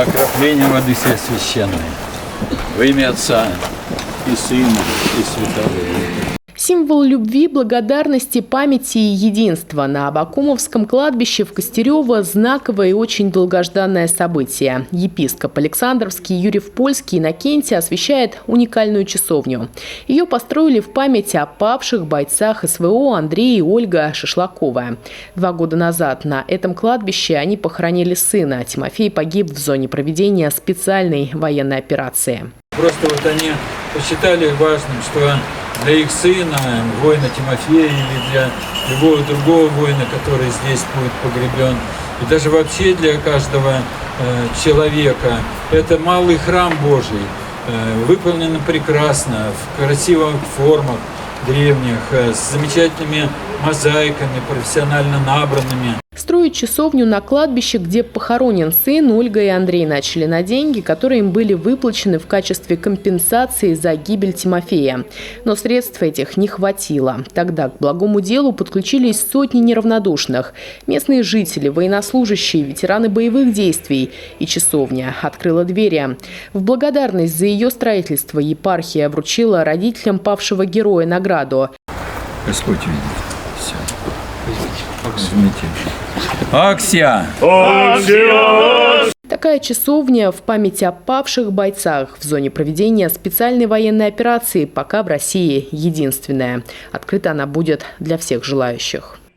окропление воды священной. Во имя Отца и Сына и Святого Духа. Символ любви, благодарности, памяти и единства. На Абакумовском кладбище в Костерево знаковое и очень долгожданное событие. Епископ Александровский Юрьев-Польский Иннокентий освящает уникальную часовню. Ее построили в память о павших бойцах СВО Андрей и Ольга Шишлаковы. 2 года назад на этом кладбище они похоронили сына. Тимофей погиб в зоне проведения специальной военной операции. Просто вот они посчитали важным, что для их сына, воина Тимофея, или для любого другого воина, который здесь будет погребен, и даже вообще для каждого человека, это малый храм Божий, выполнен прекрасно, в красивых формах древних, с замечательными мозаиками, профессионально набранными. Строить часовню на кладбище, где похоронен сын, Ольга и Андрей начали на деньги, которые им были выплачены в качестве компенсации за гибель Тимофея. Но средств этих не хватило. Тогда к благому делу подключились сотни неравнодушных. Местные жители, военнослужащие, ветераны боевых действий. И часовня открыла двери. В благодарность за ее строительство епархия вручила родителям павшего героя награду. Господь видит все. Возьмите. Аксия! Такая часовня в память о павших бойцах в зоне проведения специальной военной операции пока в России единственная. Открыта она будет для всех желающих.